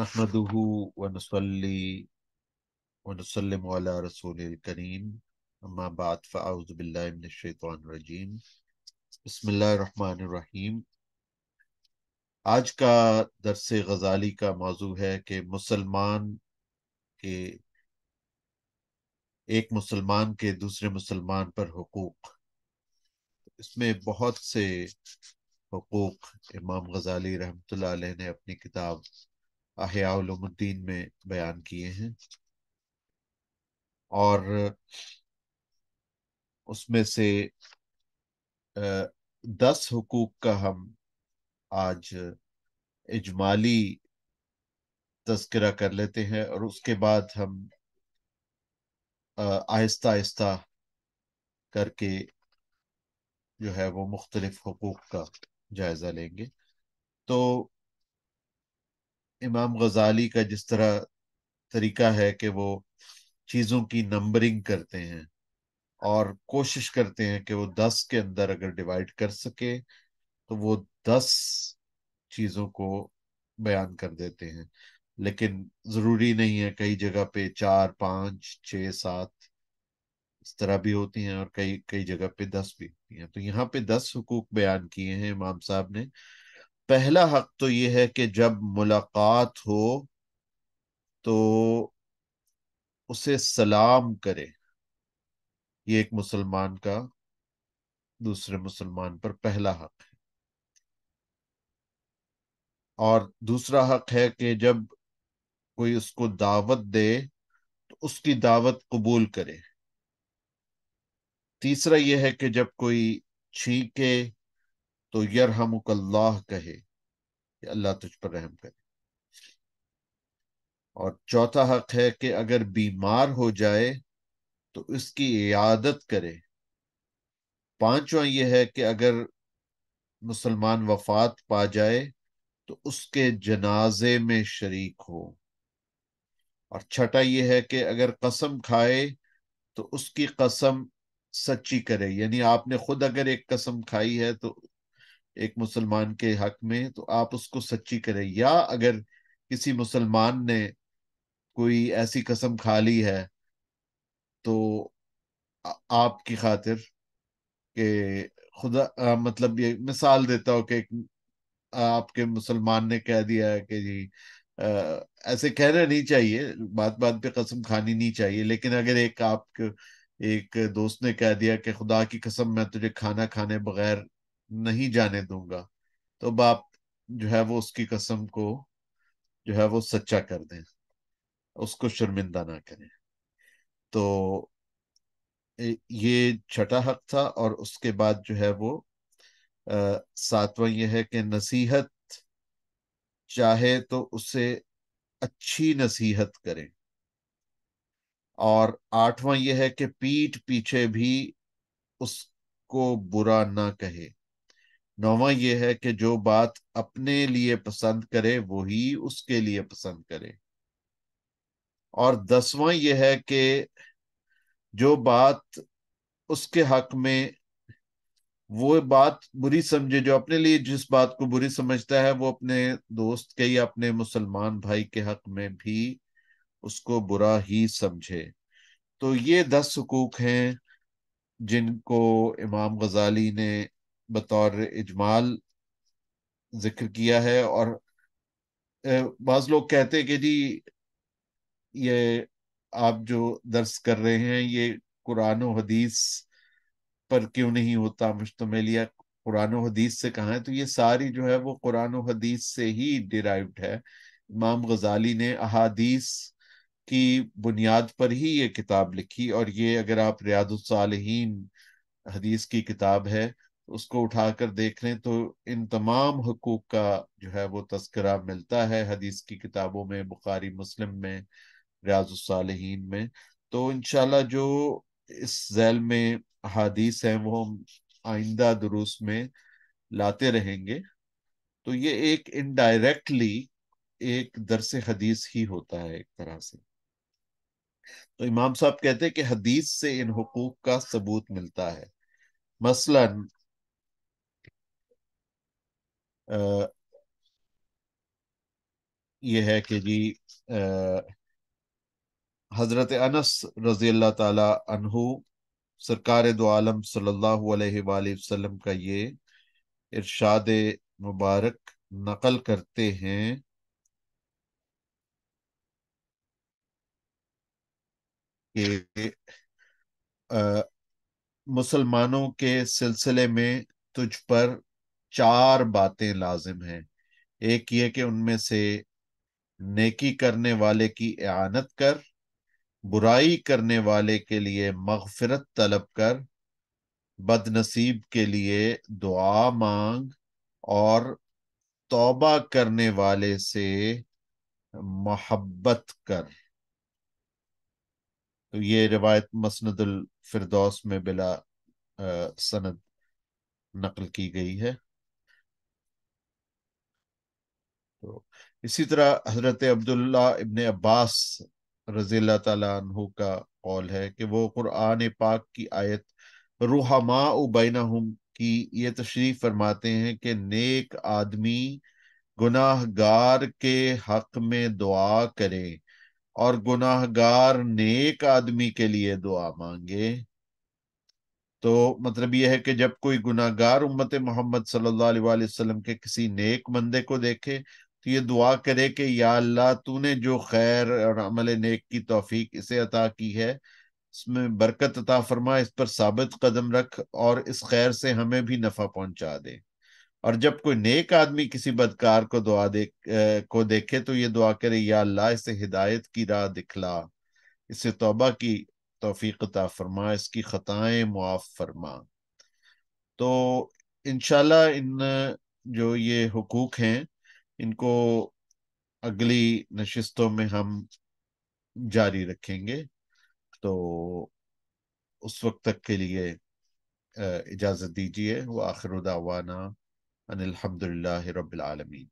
नहमदुहु व नुसल्ली व नुसल्लिमु अला रसूलिल करीम अम्मा बाद फ़अऊज़ु बिल्लाहि मिनश शैतानिर रजीम बिस्मिल्लाहिर रहमानिर रहीम। आज का दरस गजाली का मौजू है कि मुसलमान के एक मुसलमान के दूसरे मुसलमान पर हुकूक। इसमें बहुत से हुकूक इमाम गजाली रहमतुल्लाह अलैह ने अपनी किताब अहया उलूमुद्दीन में बयान किए हैं, और उसमें से 10 हुकूक का हम आज इजमाली तज़किरा कर लेते हैं, और उसके बाद हम आहिस्ता आहिस्ता करके जो है वो मुख्तलिफ हुकूक का जायजा लेंगे। तो इमाम गजाली का जिस तरह तरीका है कि वो चीज़ों की नंबरिंग करते हैं और कोशिश करते हैं कि वो 10 के अंदर अगर डिवाइड कर सके तो वो 10 चीज़ों को बयान कर देते हैं। लेकिन जरूरी नहीं है, कई जगह पे 4 5 6 7 इस तरह भी होती हैं, और कई कई जगह पे 10 भी होती हैं। तो यहाँ पे 10 हुकूक बयान किए हैं इमाम साहब ने। पहला हक तो ये है कि जब मुलाकात हो तो उसे सलाम करे। ये एक मुसलमान का दूसरे मुसलमान पर पहला हक है। और दूसरा हक है कि जब कोई उसको दावत दे तो उसकी दावत कबूल करे। तीसरा यह है कि जब कोई छींके तो यरहमुकल्लाह कहे कि अल्लाह तुझ पर रहम करे। और चौथा हक है कि अगर बीमार हो जाए तो इसकी इयादत करे। पांचवा यह है कि अगर मुसलमान वफात पा जाए तो उसके जनाजे में शरीक हो। और छठा यह है कि अगर कसम खाए तो उसकी कसम सच्ची करे। यानी आपने खुद अगर एक कसम खाई है तो एक मुसलमान के हक में, तो आप उसको सच्ची करें। या अगर किसी मुसलमान ने कोई ऐसी कसम खा ली है तो आपकी खातिर कि खुदा मतलब ये मिसाल देता हूँ कि आपके मुसलमान ने कह दिया है कि जी ऐसे कहना नहीं चाहिए, बात बात पे कसम खानी नहीं चाहिए, लेकिन अगर एक दोस्त ने कह दिया कि खुदा की कसम मैं तुझे खाना खाने बगैर नहीं जाने दूंगा, तो अब आप जो है वो उसकी कसम को जो है वो सच्चा कर दें, उसको शर्मिंदा ना करें। तो ये छठा हक था। और उसके बाद जो है वो सातवां ये है कि नसीहत चाहे तो उसे अच्छी नसीहत करें। और आठवां यह है कि पीठ पीछे भी उसको बुरा ना कहे। नौवां यह है कि जो बात अपने लिए पसंद करे वही उसके लिए पसंद करे। और 10वां यह है कि जो बात उसके हक में वो बात बुरी समझे, जो अपने लिए जिस बात को बुरी समझता है वो अपने दोस्त के या अपने मुसलमान भाई के हक में भी उसको बुरा ही समझे। तो ये 10 हुकूक हैं जिनको इमाम गजाली ने बतौर इजमाल जिक्र किया है। और बाज लोग कहते हैं कि जी ये आप जो दर्स कर रहे हैं ये कुरान और हदीस पर क्यों नहीं होता मुश्तमिल, या कुरान और हदीस से कहाँ है? तो ये सारी जो है वो कुरान और हदीस से ही डिराइव्ड है। इमाम गजाली ने अहादीस की बुनियाद पर ही ये किताब लिखी। और ये अगर आप रियादुस सालिहीन हदीस की किताब है तो उसको उठाकर देख लें तो इन तमाम हुकूक का जो है वो तज़किरा मिलता है हदीस की किताबों में, बुखारी मुस्लिम में, रियाजुस सालिहीन में। तो इंशाल्लाह जो इस झैल में हदीस हैं वो हम आइंदा दुरूस में लाते रहेंगे। तो ये एक इनडायरेक्टली एक दरस हदीस ही होता है एक तरह से। तो इमाम साहब कहते हैं कि हदीस से इन हुकूक का सबूत मिलता है। मसलन یہ ہے کہ جی حضرت انس رضی اللہ تعالی عنہ سرکار دو عالم صلی اللہ علیہ وآلہ وسلم کا یہ ارشاد مبارک نقل کرتے ہیں کہ مسلمانوں کے سلسلے میں تجھ پر چار باتیں لازم ہیں۔ ایک یہ کہ ان میں سے نیکی کرنے والے کی اعانت کر، برائی کرنے والے کے لیے مغفرت طلب کر، بد نصیب کے لیے دعا مانگ، اور توبہ کرنے والے سے محبت کر۔ تو یہ روایت مسند الفردوس میں بلا سند نقل کی گئی ہے۔ تو اسی طرح حضرت عبداللہ ابن عباس رضی اللہ تعالیٰ عنہ کا قول ہے کہ وہ قرآن پاک کی آیت رحماء بینہم کی یہ تشریح فرماتے ہیں کہ نیک آدمی گناہ گار کے حق میں دعا کرے اور گناہ گار نیک آدمی کے لیے دعا مانگے۔ تو مطلب یہ ہے کہ جب کوئی گناہ گار امت محمد صلی اللہ علیہ وآلہ وسلم کے کسی نیک بندے کو دیکھے تو یہ دعا کرے کہ یا اللہ تو نے جو خیر اور عمل نیک کی توفیق اسے عطا کی ہے، اس میں برکت عطا فرما، اس پر ثابت قدم رکھ اور اس خیر سے ہمیں بھی نفع پہنچا دے۔ اور جب کوئی نیک آدمی کسی بدکار کو کو دیکھے تو یہ دعا کرے یا اللہ اسے ہدایت کی راہ دکھلا، اسے توبہ کی توفیق عطا فرما، اس کی خطائیں معاف فرما۔ تو انشاءاللہ جو یہ حقوق ہیں ان کو اگلی نشستوں میں ہم جاری رکھیں گے۔ تو اس وقت تک کے لیے اجازت دیجیے۔ وآخر دعوانا ان الحمد للہ رب العالمین۔